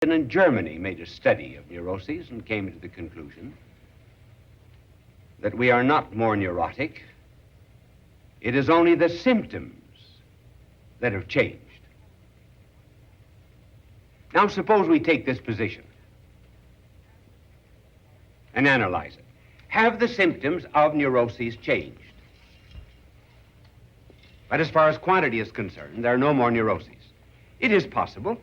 in Germany made a study of neuroses and came to the conclusion that we are not more neurotic. It is only the symptoms that have changed. Now, suppose we take this position and analyze it. Have the symptoms of neuroses changed? But as far as quantity is concerned, there are no more neuroses. It is possible.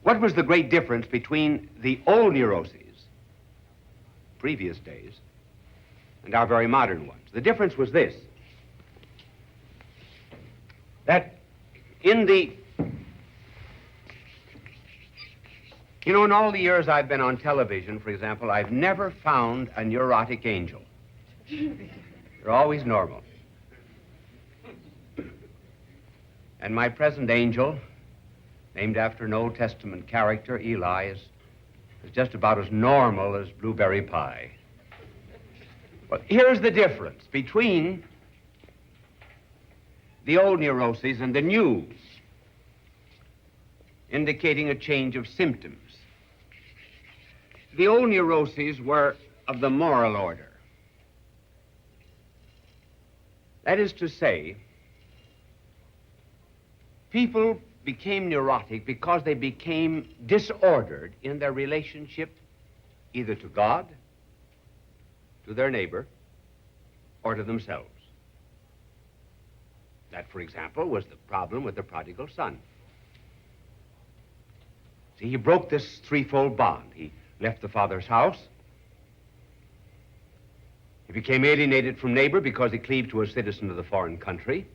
What was the great difference between the old neuroses, previous days, and our very modern ones? The difference was this, that in all the years I've been on television, for example, I've never found a neurotic angel. They're always normal. And my present angel, named after an Old Testament character, Eli, is just about as normal as blueberry pie. Well, here's the difference between the old neuroses and the new, indicating a change of symptoms. The old neuroses were of the moral order. That is to say, people became neurotic because they became disordered in their relationship either to God, to their neighbor, or to themselves. That, for example, was the problem with the prodigal son. See, he broke this threefold bond. He left the father's house. He became alienated from neighbor because he cleaved to a citizen of the foreign country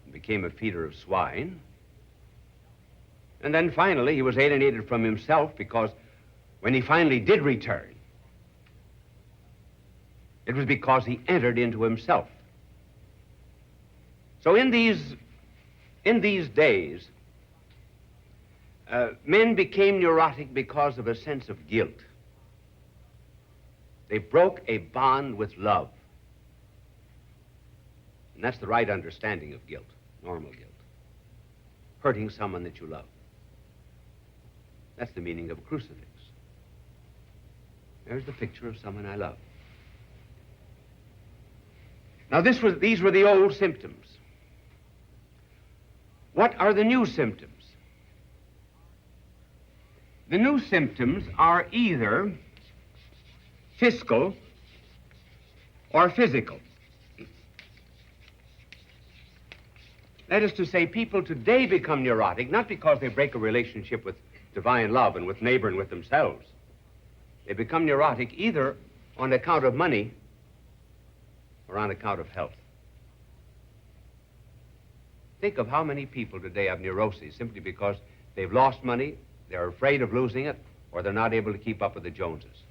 and became a feeder of swine. And then finally, he was alienated from himself because when he finally did return, it was because he entered into himself. So in these days, men became neurotic because of a sense of guilt. They broke a bond with love. And that's the right understanding of guilt, normal guilt. Hurting someone that you love. That's the meaning of a crucifix. There's the picture of someone I love. Now, these were the old symptoms. What are the new symptoms? The new symptoms are either fiscal or physical. That is to say, people today become neurotic not because they break a relationship with divine love and with neighbor and with themselves. They become neurotic either on account of money or on account of health. Think of how many people today have neuroses simply because they've lost money, they're afraid of losing it, or they're not able to keep up with the Joneses.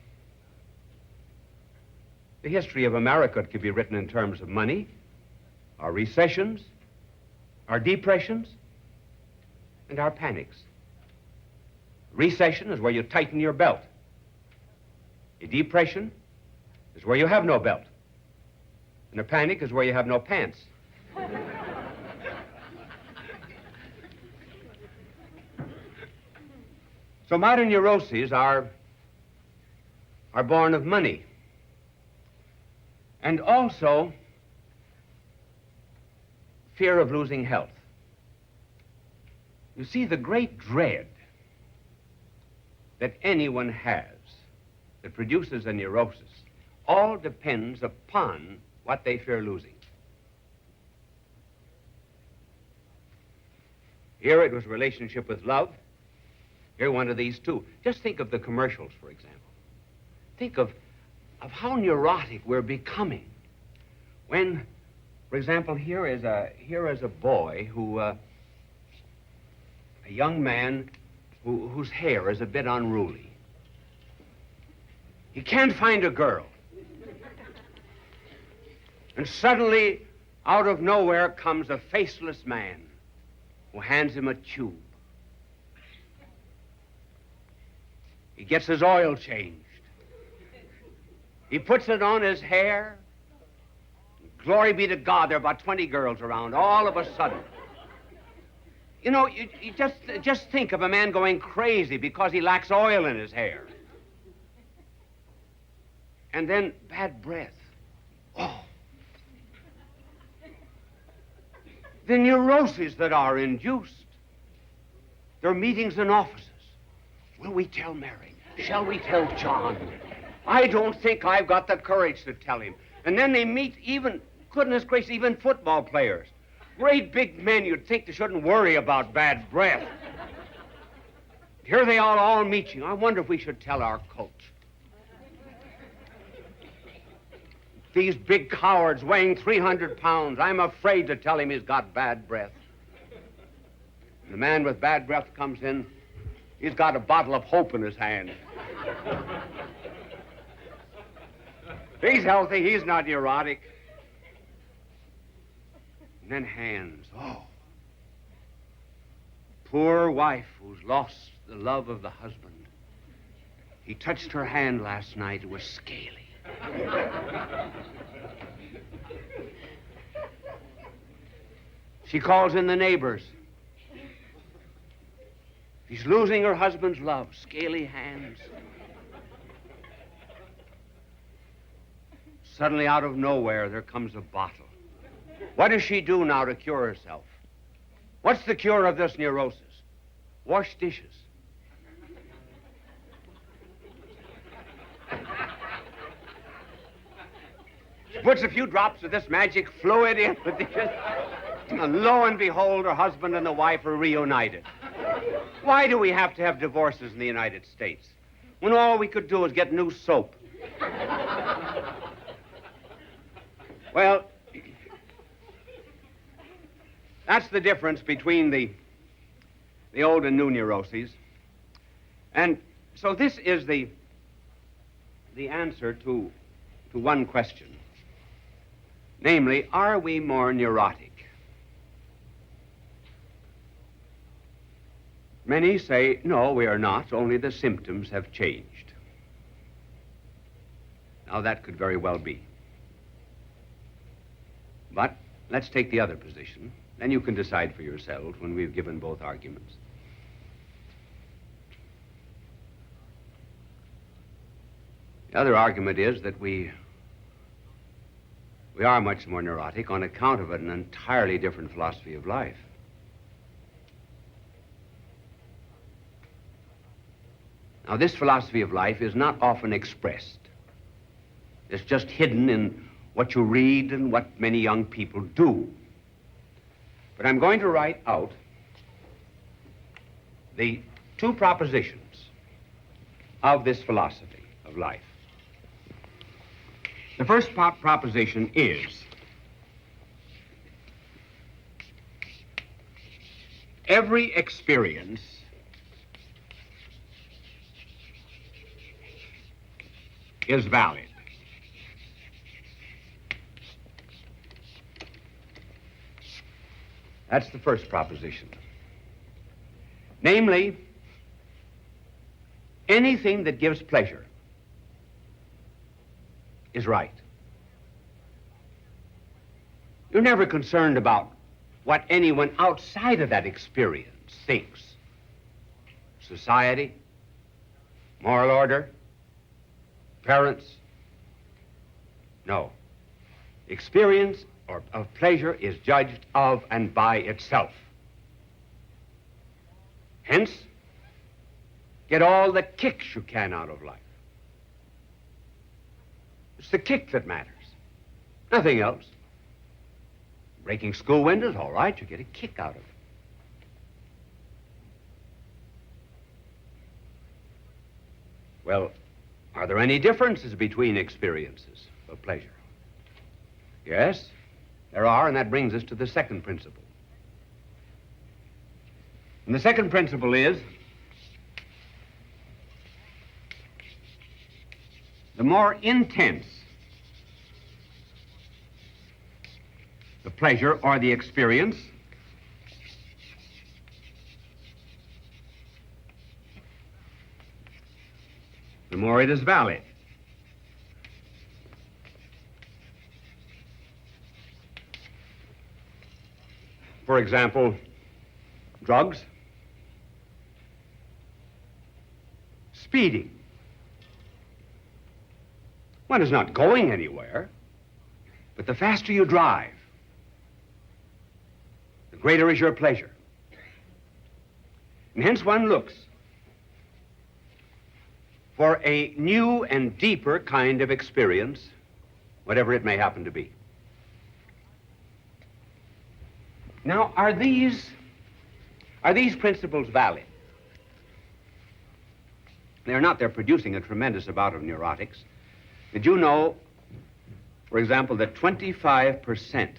The history of America could be written in terms of money, our recessions, our depressions, and our panics. Recession is where you tighten your belt. A depression is where you have no belt. And a panic is where you have no pants. So modern neuroses are born of money. And also fear of losing health. You see, the great dread that anyone has that produces a neurosis all depends upon what they fear losing. Here it was relationship with love. Here one of these two. Just think of the commercials, for example. Think of how neurotic we're becoming when, for example, here is a boy who, a young man whose hair is a bit unruly. He can't find a girl. And suddenly, out of nowhere, comes a faceless man who hands him a tube. He gets his oil changed. He puts it on his hair. Glory be to God, there are about 20 girls around all of a sudden. You know, you just think of a man going crazy because he lacks oil in his hair. And then bad breath. Oh. The neuroses that are induced. There are meetings in offices. Will we tell Mary? Shall we tell John? I don't think I've got the courage to tell him. And then they meet even, goodness gracious, even football players. Great big men you'd think they shouldn't worry about bad breath. Here they all meet you. I wonder if we should tell our coach. These big cowards weighing 300 pounds, I'm afraid to tell him he's got bad breath. The man with bad breath comes in, he's got a bottle of hope in his hand. He's healthy, he's not neurotic. And then hands, oh. Poor wife who's lost the love of the husband. He touched her hand last night, it was scaly. She calls in the neighbors. She's losing her husband's love, scaly hands. Suddenly, out of nowhere, there comes a bottle. What does she do now to cure herself? What's the cure of this neurosis? Wash dishes. She puts a few drops of this magic fluid in the dishes, and lo and behold, her husband and the wife are reunited. Why do we have to have divorces in the United States when all we could do is get new soap? Well, that's the difference between the old and new neuroses. And so this is the answer to one question. Namely, are we more neurotic? Many say, no, we are not, only the symptoms have changed. Now, that could very well be. But let's take the other position. Then you can decide for yourselves when we've given both arguments. The other argument is that we are much more neurotic on account of an entirely different philosophy of life. Now, this philosophy of life is not often expressed. It's just hidden in what you read and what many young people do. But I'm going to write out the two propositions of this philosophy of life. The first proposition is every experience is valid. That's the first proposition. Namely, anything that gives pleasure is right. You're never concerned about what anyone outside of that experience thinks. Society, moral order, parents. No. Experience of pleasure is judged of and by itself. Hence, get all the kicks you can out of life. It's the kick that matters. Nothing else. Breaking school windows, all right, you get a kick out of it. Well, are there any differences between experiences of pleasure? Yes, there are, and that brings us to the second principle. And the second principle is the more intense the pleasure or the experience, the more it is valid. For example, drugs, speeding. One is not going anywhere, but the faster you drive, the greater is your pleasure. And hence one looks for a new and deeper kind of experience, whatever it may happen to be. Now, are these principles valid? They're not. They're producing a tremendous amount of neurotics. Did you know, for example, that 25%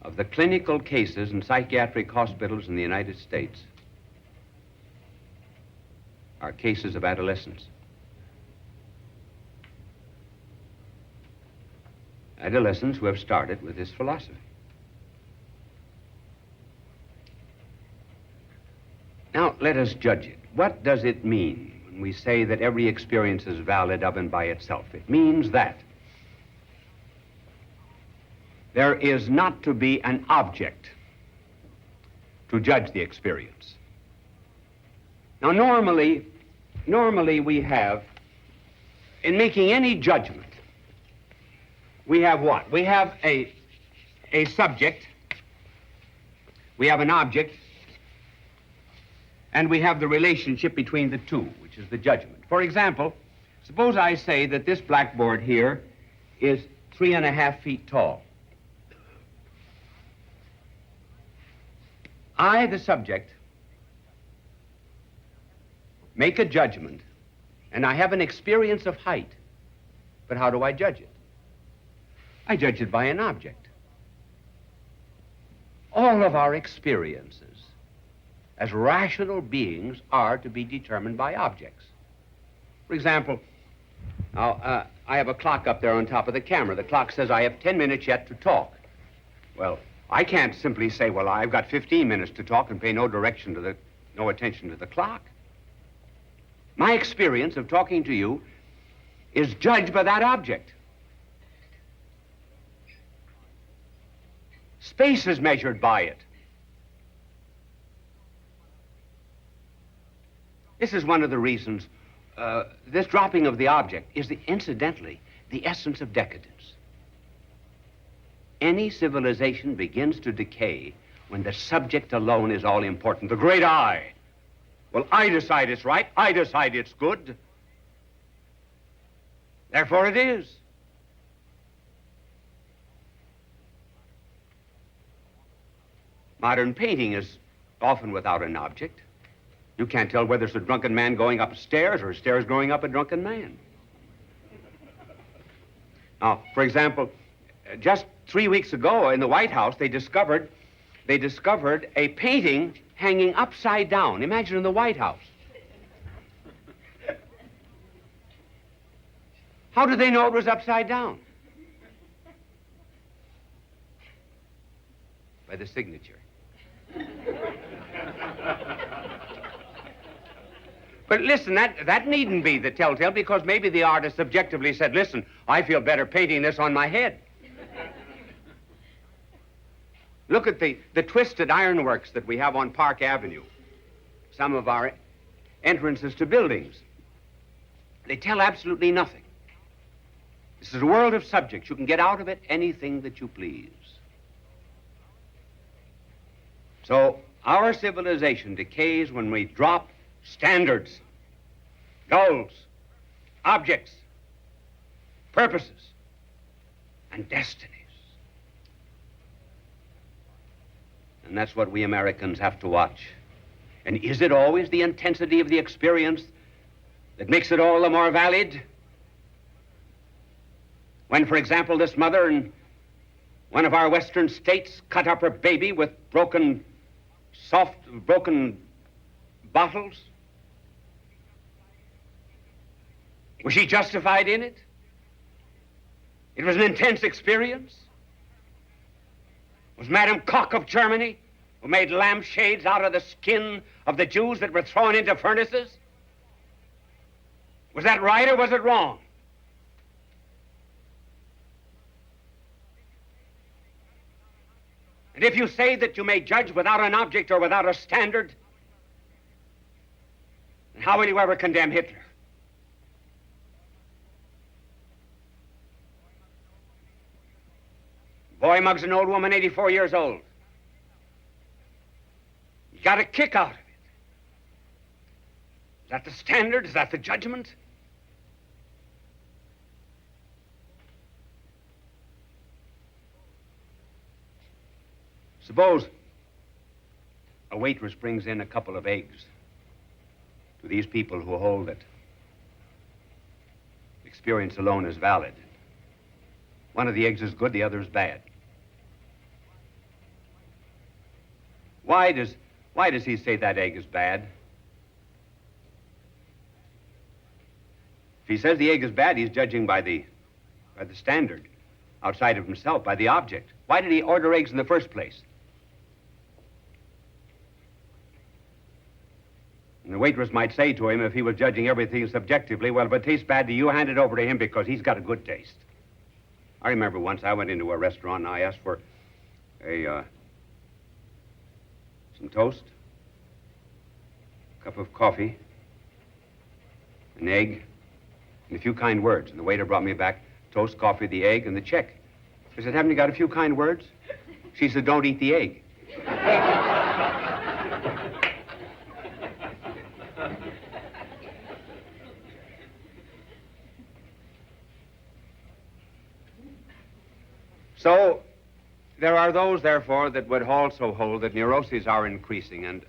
of the clinical cases in psychiatric hospitals in the United States are cases of adolescents? Adolescents who have started with this philosophy. Now, let us judge it. What does it mean when we say that every experience is valid of and by itself? It means that there is not to be an object to judge the experience. Now, normally we have, in making any judgment, we have what? We have a subject, we have an object, and we have the relationship between the two, which is the judgment. For example, suppose I say that this blackboard here is 3.5 feet tall. I, the subject, make a judgment, and I have an experience of height. But how do I judge it? I judge it by an object. All of our experiences as rational beings are to be determined by objects. For example, now, I have a clock up there on top of the camera. The clock says I have 10 minutes yet to talk. Well, I can't simply say, well, I've got 15 minutes to talk and pay no attention to the clock. My experience of talking to you is judged by that object. Space is measured by it. This is one of the reasons this dropping of the object is, incidentally, the essence of decadence. Any civilization begins to decay when the subject alone is all important. The great I. Well, I decide it's right. I decide it's good. Therefore it is. Modern painting is often without an object. You can't tell whether it's a drunken man going up stairs or stairs going up a drunken man. Now, for example, just 3 weeks ago in the White House, they discovered a painting hanging upside down. Imagine in the White House. How did they know it was upside down? By the signature. But listen, that needn't be the telltale, because maybe the artist subjectively said, listen, I feel better painting this on my head. Look at the twisted ironworks that we have on Park Avenue. Some of our entrances to buildings. They tell absolutely nothing. This is a world of subjects. You can get out of it anything that you please. So our civilization decays when we drop standards, goals, objects, purposes, and destinies. And that's what we Americans have to watch. And is it always the intensity of the experience that makes it all the more valid? When, for example, this mother in one of our western states cut up her baby with broken bottles, was she justified in it? It was an intense experience. Was Madame Koch of Germany, who made lampshades out of the skin of the Jews that were thrown into furnaces? Was that right or was it wrong? And if you say that you may judge without an object or without a standard, then how will you ever condemn Hitler? Boy mugs an old woman 84 years old. You got a kick out of it. Is that the standard? Is that the judgment? Suppose a waitress brings in a couple of eggs to these people who hold that experience alone is valid. One of the eggs is good, the other is bad. Why does he say that egg is bad? If he says the egg is bad, he's judging by the standard outside of himself, by the object. Why did he order eggs in the first place? And the waitress might say to him, if he was judging everything subjectively, well, if it tastes bad to you, hand it over to him because he's got a good taste. I remember once I went into a restaurant and I asked for some toast, a cup of coffee, an egg, and a few kind words. And the waiter brought me back toast, coffee, the egg, and the check. I said, haven't you got a few kind words? She said, don't eat the egg. So, there are those, therefore, that would also hold that neuroses are increasing, and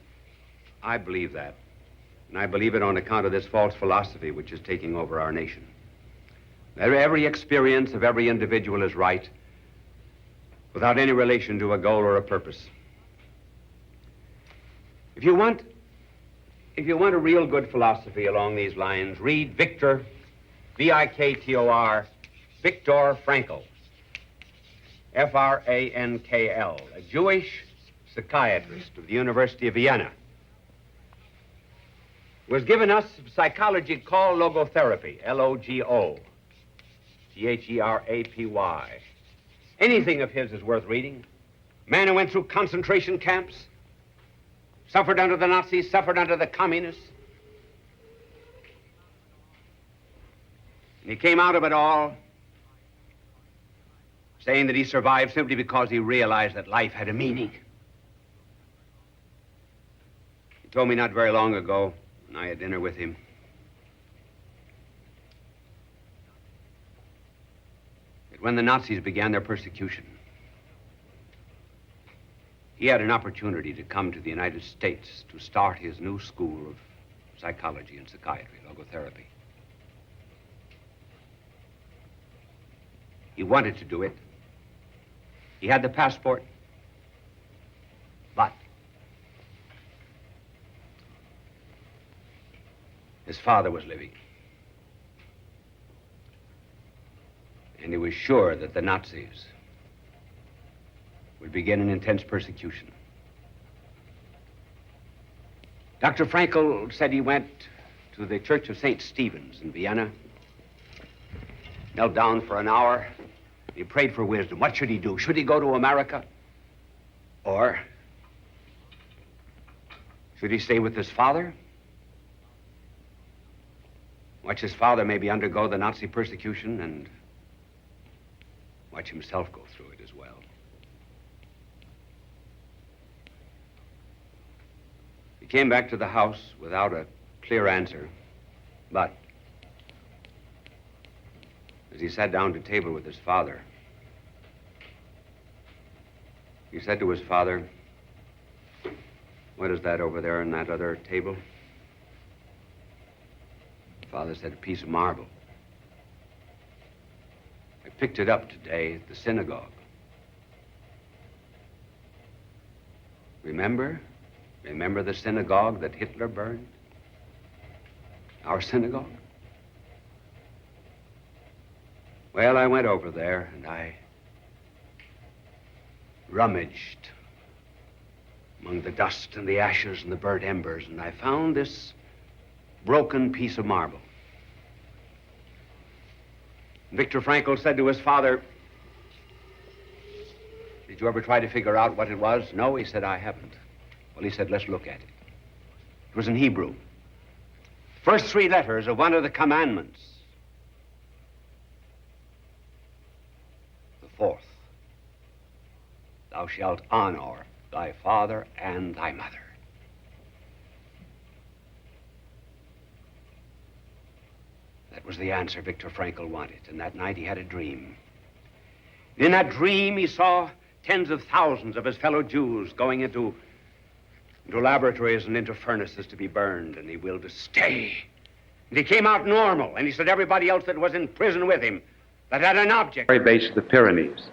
I believe that. And I believe it on account of this false philosophy which is taking over our nation. That every experience of every individual is right, without any relation to a goal or a purpose. If you want a real good philosophy along these lines, read Viktor, V-I-K-T-O-R, Viktor Frankl. F-R-A-N-K-L, a Jewish psychiatrist of the University of Vienna, who has given us psychology called logotherapy, L-O-G-O, T-H-E-R-A-P-Y. Anything of his is worth reading. Man who went through concentration camps, suffered under the Nazis, suffered under the communists. And he came out of it all saying that he survived simply because he realized that life had a meaning. He told me not very long ago, when I had dinner with him, that when the Nazis began their persecution, he had an opportunity to come to the United States to start his new school of psychology and psychiatry, logotherapy. He wanted to do it. He had the passport, but his father was living. And he was sure that the Nazis would begin an intense persecution. Dr. Frankl said he went to the Church of St. Stephen's in Vienna, knelt down for an hour. He prayed for wisdom. What should he do? Should he go to America? Or should he stay with his father? Watch his father maybe undergo the Nazi persecution and watch himself go through it as well. He came back to the house without a clear answer, but as he sat down to table with his father, he said to his father, "What is that over there on that other table?" Father said, "A piece of marble. I picked it up today at the synagogue. Remember? Remember the synagogue that Hitler burned? Our synagogue? Well, I went over there and I rummaged among the dust and the ashes and the burnt embers, and I found this broken piece of marble." Viktor Frankl said to his father, "Did Did you ever try to figure out what it was? No, he said, I haven't. Well, he said, let's look at it. It was in Hebrew. First 3 letters of one of the commandments. The 4th. Thou shalt honor thy father and thy mother. That was the answer Viktor Frankl wanted. And that night he had a dream. In that dream he saw tens of thousands of his fellow Jews going into laboratories and into furnaces to be burned, and he willed to stay. And he came out normal, and he said everybody else that was in prison with him, that had an object. Very base of the Pyrenees.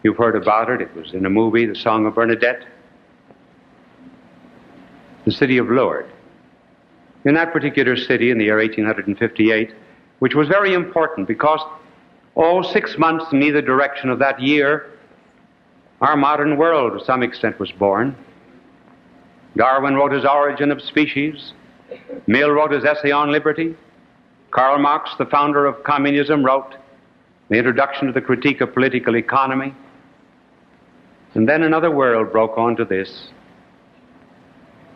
You've heard about it. It was in a movie, The Song of Bernadette. The city of Lourdes. In that particular city in the year 1858, which was very important because 6 months in either direction of that year, our modern world to some extent was born. Darwin wrote his Origin of Species. Mill wrote his Essay on Liberty. Karl Marx, the founder of communism, wrote the introduction to the Critique of Political Economy. And then another world broke onto this.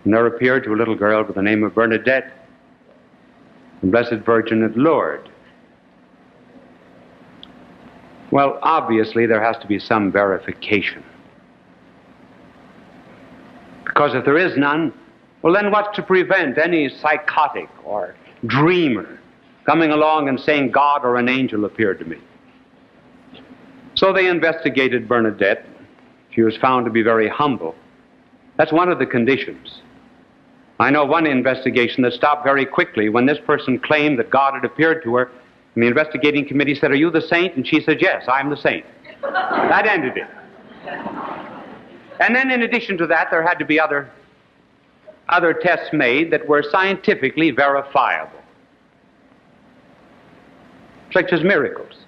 And there appeared to a little girl by the name of Bernadette, the Blessed Virgin at Lourdes. Well, obviously, there has to be some verification. Because if there is none, well, then what's to prevent any psychotic or dreamer coming along and saying God or an angel appeared to me? So they investigated Bernadette. She was found to be very humble. That's one of the conditions. I know one investigation that stopped very quickly when this person claimed that God had appeared to her, and the investigating committee said, "Are you the saint?" And she said, "Yes, I'm the saint." That ended it. And then in addition to that, there had to be other tests made that were scientifically verifiable, such as miracles.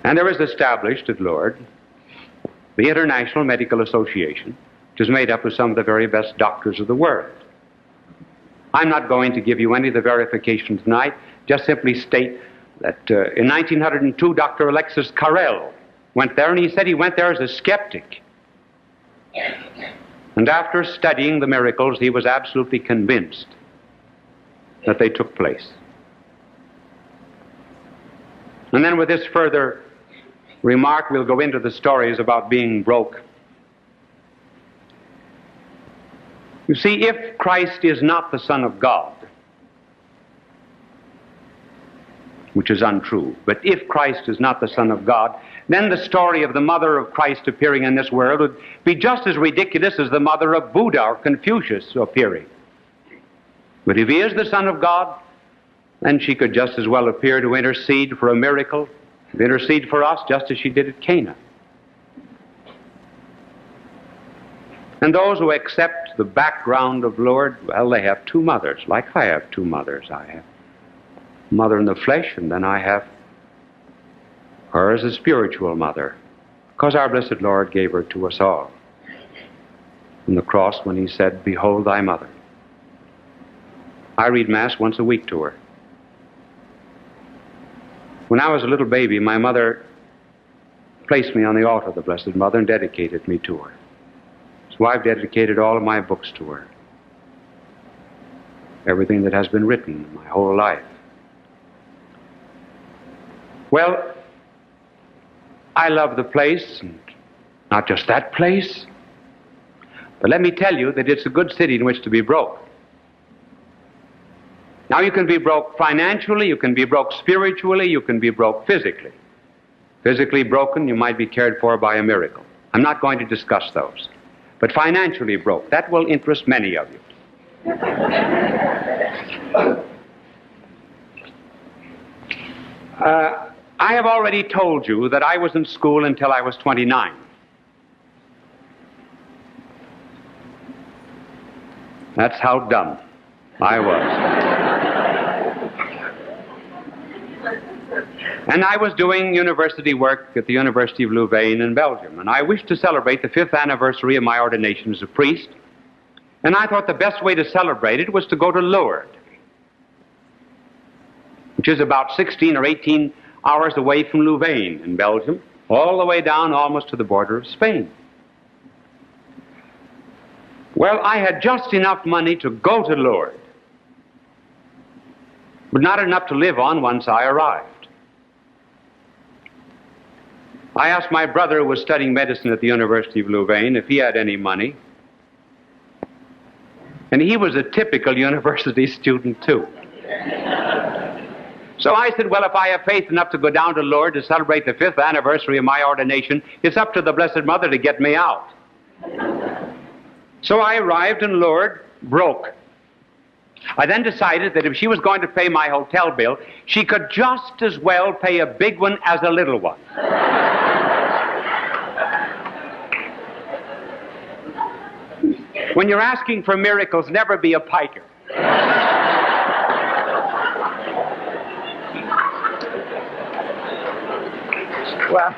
And there is established at Lourdes the International Medical Association, which is made up of some of the very best doctors of the world. I'm not going to give you any of the verification tonight, just simply state that in 1902, Dr. Alexis Carrel went there, and he said he went there as a skeptic. And after studying the miracles, he was absolutely convinced that they took place. And then with this further remark, we'll go into the stories about being broke. You see, if Christ is not the Son of God, which is untrue, but if Christ is not the Son of God, then the story of the mother of Christ appearing in this world would be just as ridiculous as the mother of Buddha or Confucius appearing. But if he is the Son of God, then she could just as well appear to intercede for a miracle, to intercede for us just as she did at Cana. And those who accept the background of Lourdes, well, they have 2 mothers, like I have 2 mothers. I have a mother in the flesh, and then I have her as a spiritual mother, because our blessed Lord gave her to us all on the cross when he said, "Behold thy mother." I read Mass once a week to her. When I was a little baby, my mother placed me on the altar of the Blessed Mother and dedicated me to her. So I've dedicated all of my books to her. Everything that has been written my whole life. Well, I love the place, and not just that place, but let me tell you that it's a good city in which to be broke. Now, you can be broke financially, you can be broke spiritually, you can be broke physically. Physically broken, you might be cared for by a miracle. I'm not going to discuss those. But financially broke, that will interest many of you. I have already told you that I was in school until I was 29. That's how dumb I was. And I was doing university work at the University of Louvain in Belgium, and I wished to celebrate the 5th anniversary of my ordination as a priest, and I thought the best way to celebrate it was to go to Lourdes, which is about 16 or 18 hours away from Louvain in Belgium, all the way down almost to the border of Spain. Well, I had just enough money to go to Lourdes, but not enough to live on once I arrived. I asked my brother, who was studying medicine at the University of Louvain, if he had any money. And he was a typical university student, too. So I said, well, if I have faith enough to go down to Lourdes to celebrate the 5th anniversary of my ordination, it's up to the Blessed Mother to get me out. So I arrived in Lourdes broke. I then decided that if she was going to pay my hotel bill, she could just as well pay a big one as a little one. When you're asking for miracles, never be a piker. Well,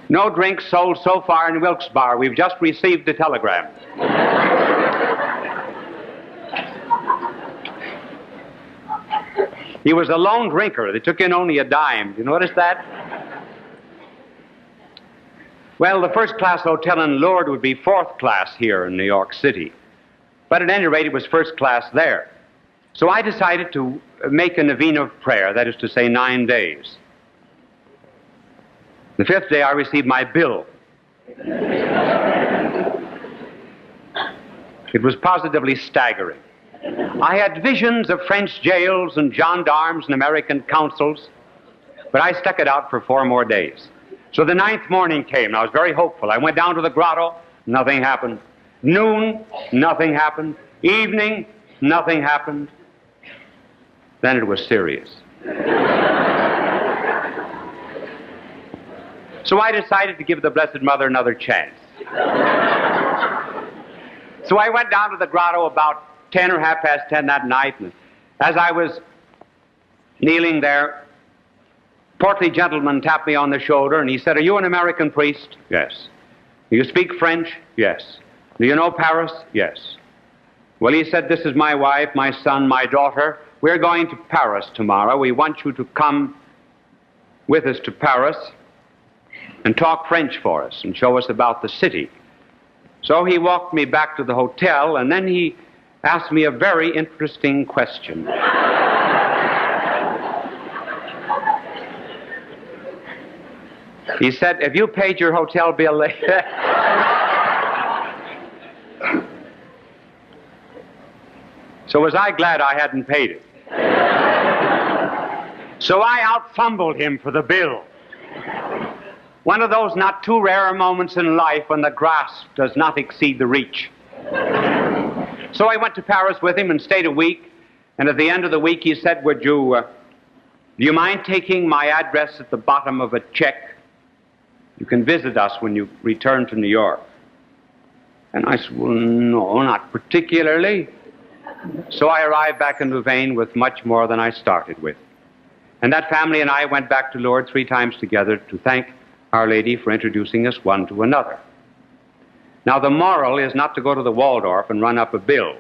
no drinks sold so far in Wilkes Barre. We've just received a telegram. He was a lone drinker. They took in only a dime. You notice that? Well, the first-class hotel in Lourdes would be fourth class here in New York City. But at any rate, it was first class there. So I decided to make a novena of prayer, that is to say 9 days. The 5th day, I received my bill. It was positively staggering. I had visions of French jails and gendarmes and American consuls, but I stuck it out for 4 more days. So the 9th morning came, and I was very hopeful. I went down to the grotto, nothing happened. Noon, nothing happened. Evening, nothing happened. Then it was serious. So I decided to give the Blessed Mother another chance. So I went down to the grotto about 10 or half past 10 that night, and as I was kneeling there, a portly gentleman tapped me on the shoulder, and he said, "Are you an American priest?" "Yes." "Do you speak French?" "Yes." "Do you know Paris?" "Yes." "Well," he said, "this is my wife, my son, my daughter. We're going to Paris tomorrow. We want you to come with us to Paris and talk French for us and show us about the city." So he walked me back to the hotel, and then he asked me a very interesting question. He said, "Have you paid your hotel bill later?" So was I glad I hadn't paid it. So I out-fumbled him for the bill. One of those not too rare moments in life when the grasp does not exceed the reach. So I went to Paris with him and stayed a week, and at the end of the week he said, do you mind taking my address at the bottom of a check? You can visit us when you return to New York. And I said, "Well, no, not particularly." So I arrived back in Louvain with much more than I started with. And that family and I went back to Lourdes 3 times together to thank Our Lady for introducing us one to another. Now, the moral is not to go to the Waldorf and run up a bill.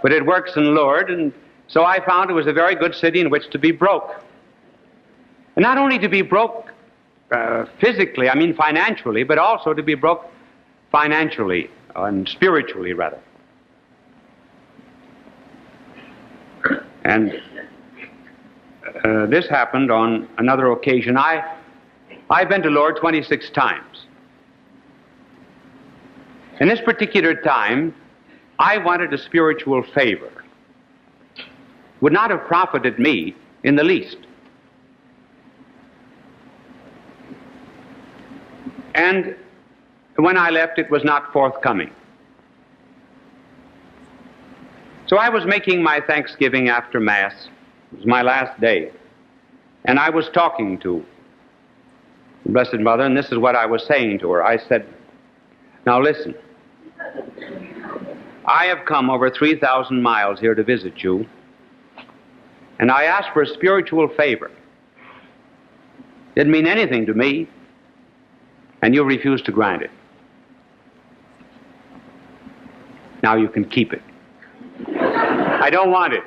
But it works in Lourdes, and so I found it was a very good city in which to be broke. And not only to be broke physically, I mean financially, but also to be broke financially, and spiritually, rather. And this happened on another occasion. I've been to Lourdes 26 times. In this particular time, I wanted a spiritual favor. Would not have profited me in the least. And when I left, it was not forthcoming. So I was making my Thanksgiving after Mass. It was my last day. And I was talking to the Blessed Mother, and this is what I was saying to her. I said, "Now listen, I have come over 3,000 miles here to visit you, and I asked for a spiritual favor. Didn't mean anything to me, and you refused to grant it. Now you can keep it. I don't want it.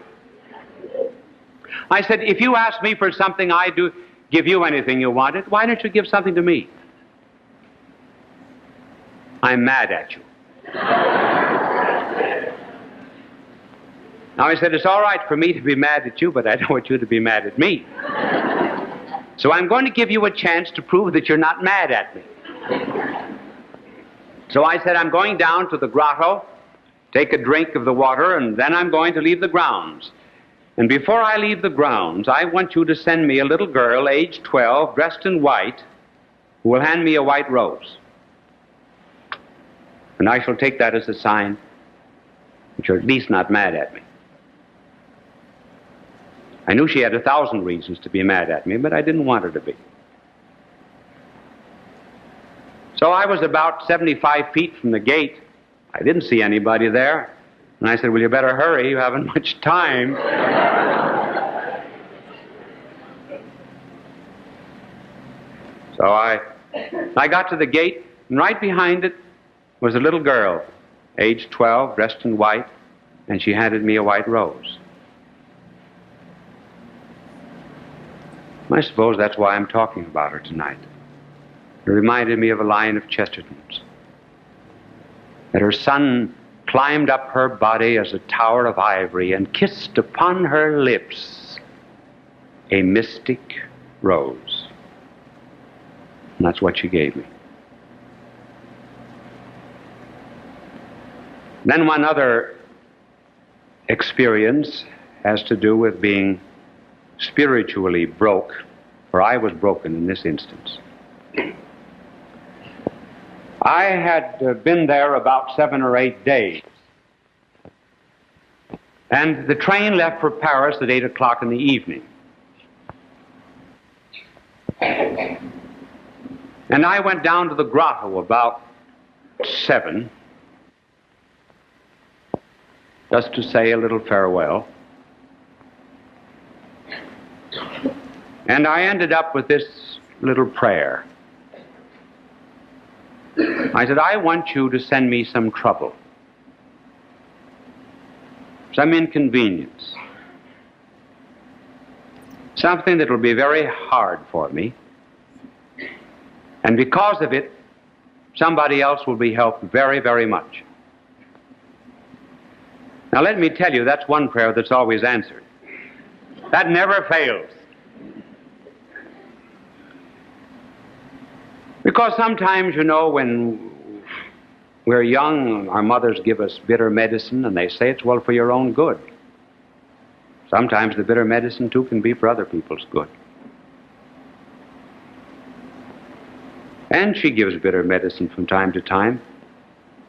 I said, if you ask me for something, I do give you anything you wanted. Why don't you give something to me? I'm mad at you. Now I said, it's all right for me to be mad at you, but I don't want you to be mad at me. So I'm going to give you a chance to prove that you're not mad at me. So I said, I'm going down to the grotto, take a drink of the water, and then I'm going to leave the grounds. And before I leave the grounds, I want you to send me a little girl, age 12, dressed in white, who will hand me a white rose. And I shall take that as a sign that you're at least not mad at me. I knew she had 1,000 reasons to be mad at me, but I didn't want her to be. So I was about 75 feet from the gate. I didn't see anybody there. And I said, well, you better hurry. You haven't much time. So I got to the gate, and right behind it was a little girl, age 12, dressed in white, and she handed me a white rose. I suppose that's why I'm talking about her tonight. It reminded me of a line of Chesterton's, that her son climbed up her body as a tower of ivory and kissed upon her lips a mystic rose. And that's what she gave me. Then one other experience has to do with being spiritually broke, for I was broken in this instance. I had been there about 7 or 8 days, and the train left for Paris at 8 o'clock in the evening. And I went down to the grotto about 7, just to say a little farewell. And I ended up with this little prayer. I said, I want you to send me some trouble, some inconvenience, something that will be very hard for me, and because of it, somebody else will be helped very, very much. Now let me tell you, that's one prayer that's always answered. That never fails. Because sometimes, you know, when we're young, our mothers give us bitter medicine, and they say it's, well, for your own good. Sometimes the bitter medicine, too, can be for other people's good. And she gives bitter medicine from time to time.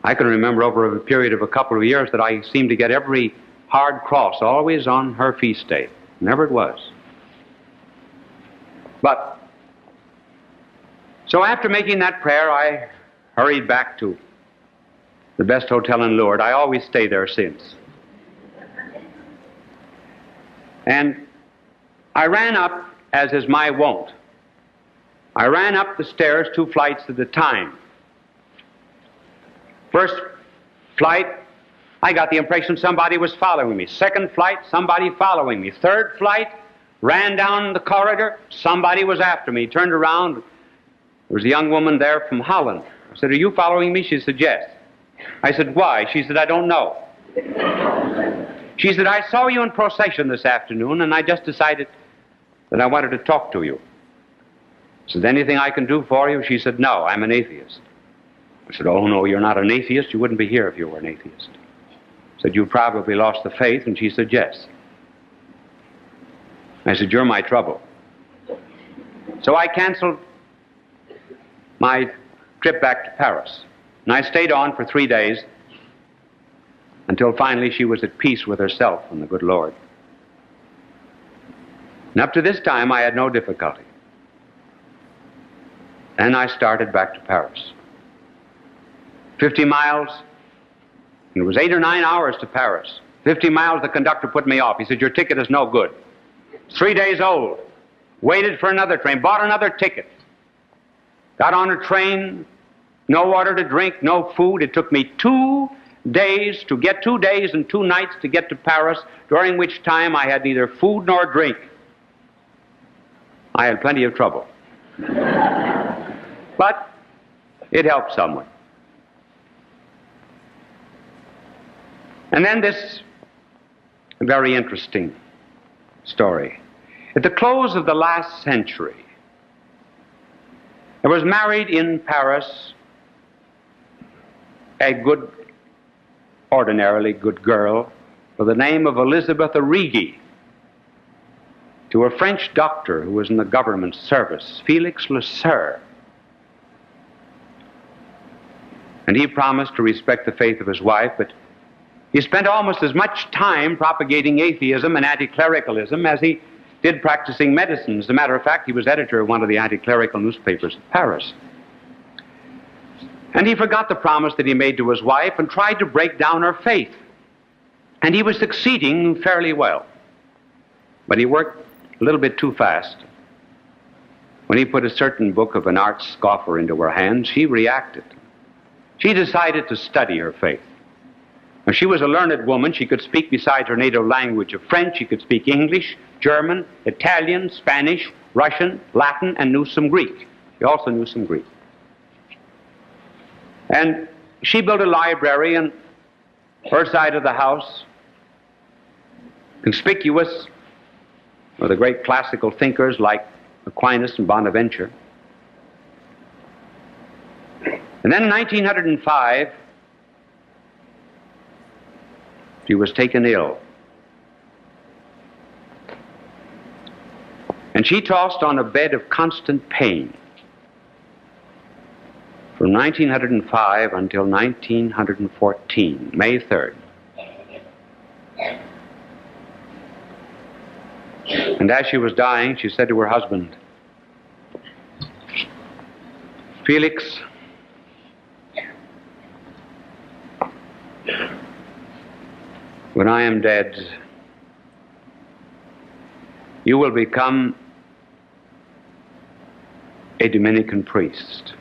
I can remember over a period of a couple of years that I seemed to get every hard cross always on her feast day. Never it was. But so after making that prayer, I hurried back to the best hotel in Lourdes. I always stay there since. And I ran up, as is my wont. I ran up the stairs 2 flights at a time. First flight, I got the impression somebody was following me. Second flight, somebody following me. Third flight, ran down the corridor, somebody was after me. Turned around, there was a young woman there from Holland. I said, are you following me? She said, yes. I said, why? She said, I don't know. She said, I saw you in procession this afternoon, and I just decided that I wanted to talk to you. I said, anything I can do for you? She said, no, I'm an atheist. I said, oh, no, you're not an atheist. You wouldn't be here if you were an atheist. I said, you probably lost the faith, and she said, yes. I said, you're my trouble. So I canceled my trip back to Paris. And I stayed on for 3 days until finally she was at peace with herself and the good Lord. And up to this time, I had no difficulty. And I started back to Paris. 50 miles, and it was 8 or 9 hours to Paris. 50 miles, the conductor put me off. He said, your ticket is no good. It's 3 days old. Waited for another train, bought another ticket. Got on a train, no water to drink, no food. It took me 2 days to get 2 days and 2 nights to get to Paris, during which time I had neither food nor drink. I had plenty of trouble. But it helped somewhat. And then this very interesting story. At the close of the last century, there was married in Paris a good, ordinarily good girl by the name of Elizabeth Arrighi to a French doctor who was in the government service, Felix Le Sœur. And he promised to respect the faith of his wife, but he spent almost as much time propagating atheism and anti-clericalism as he did practicing medicine. As a matter of fact, he was editor of one of the anti-clerical newspapers of Paris. And he forgot the promise that he made to his wife and tried to break down her faith. And he was succeeding fairly well. But he worked a little bit too fast. When he put a certain book of an arch scoffer into her hands, she reacted. She decided to study her faith. Now, she was a learned woman. She could speak, besides her native language of French, she could speak English, German, Italian, Spanish, Russian, Latin, and knew some Greek. She also knew some Greek. And she built a library on her side of the house, conspicuous with the great classical thinkers like Aquinas and Bonaventure. And then in 1905, she was taken ill. And she tossed on a bed of constant pain from 1905 until 1914, May 3rd. And as she was dying, she said to her husband, "Felix, when I am dead, you will become a Dominican priest."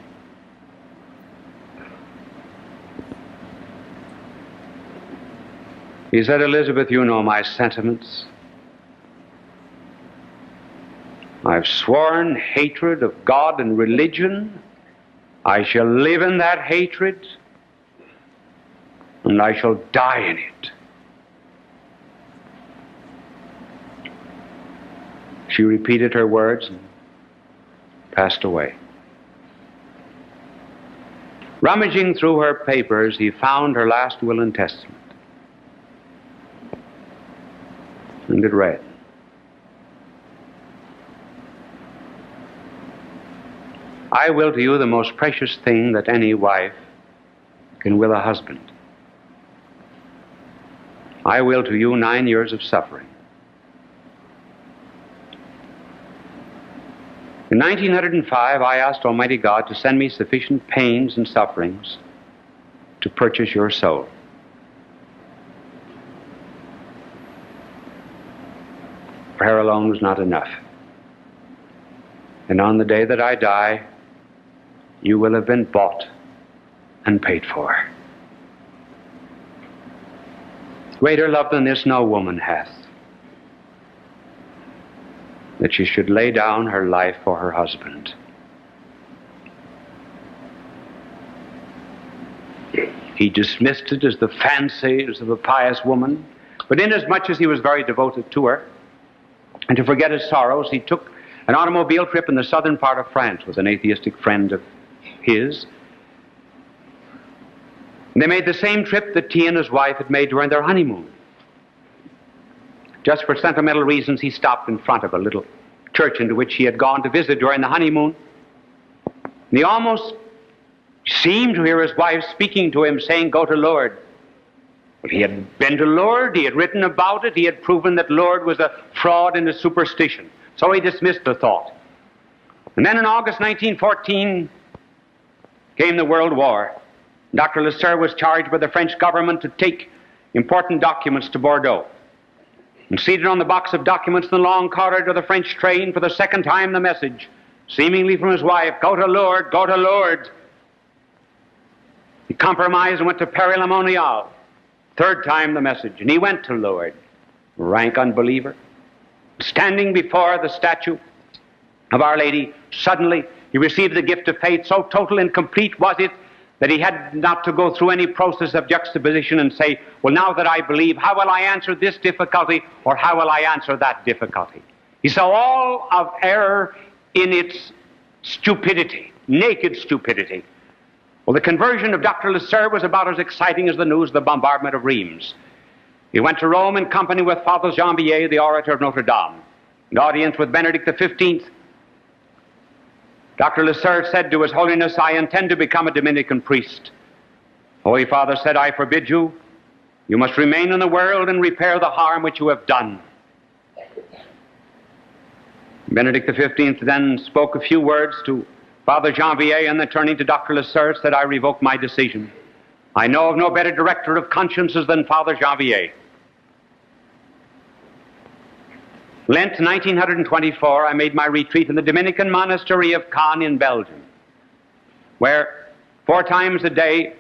He said, "Elizabeth, you know my sentiments. I've sworn hatred of God and religion. I shall live in that hatred, and I shall die in it." She repeated her words and passed away. Rummaging through her papers, he found her last will and testament. And it read, "I will to you the most precious thing that any wife can will a husband. I will to you 9 years of suffering. In 1905, I asked Almighty God to send me sufficient pains and sufferings to purchase your soul. Prayer alone was not enough. And on the day that I die, you will have been bought and paid for. Greater love than this no woman hath, that she should lay down her life for her husband." He dismissed it as the fancies of a pious woman, but inasmuch as he was very devoted to her, and to forget his sorrows, he took an automobile trip in the southern part of France with an atheistic friend of his. And they made the same trip that he and his wife had made during their honeymoon. Just for sentimental reasons, he stopped in front of a little church into which he had gone to visit during the honeymoon. And he almost seemed to hear his wife speaking to him, saying, "Go to Lourdes." But he had been to Lourdes, he had written about it, he had proven that Lourdes was a fraud and a superstition. So he dismissed the thought. And then in August 1914 came the World War. Dr. Le Sœur was charged by the French government to take important documents to Bordeaux. And seated on the box of documents in the long corridor of the French train, for the second time the message, seemingly from his wife, "Go to Lourdes, go to Lourdes." He compromised and went to Père-la-Monial. Third time the message, and he went to Lourdes. Rank unbeliever. Standing before the statue of Our Lady, suddenly he received the gift of faith. So total and complete was it that he had not to go through any process of juxtaposition and say, well, now that I believe, how will I answer this difficulty, or how will I answer that difficulty? He saw all of error in its stupidity, naked stupidity. Well, the conversion of Dr. Lasserre was about as exciting as the news of the bombardment of Rheims. He went to Rome in company with Father Janvier, the orator of Notre Dame, an audience with Benedict XV. Dr. Lasserre said to His Holiness, I intend to become a Dominican priest. Holy Father said, I forbid you. You must remain in the world and repair the harm which you have done. Benedict XV then spoke a few words to Father Janvier, and then turning to Dr. Lasserre said, I revoke my decision. I know of no better director of consciences than Father Janvier. Lent 1924, I made my retreat in the Dominican monastery of Caen in Belgium, where 4 times a day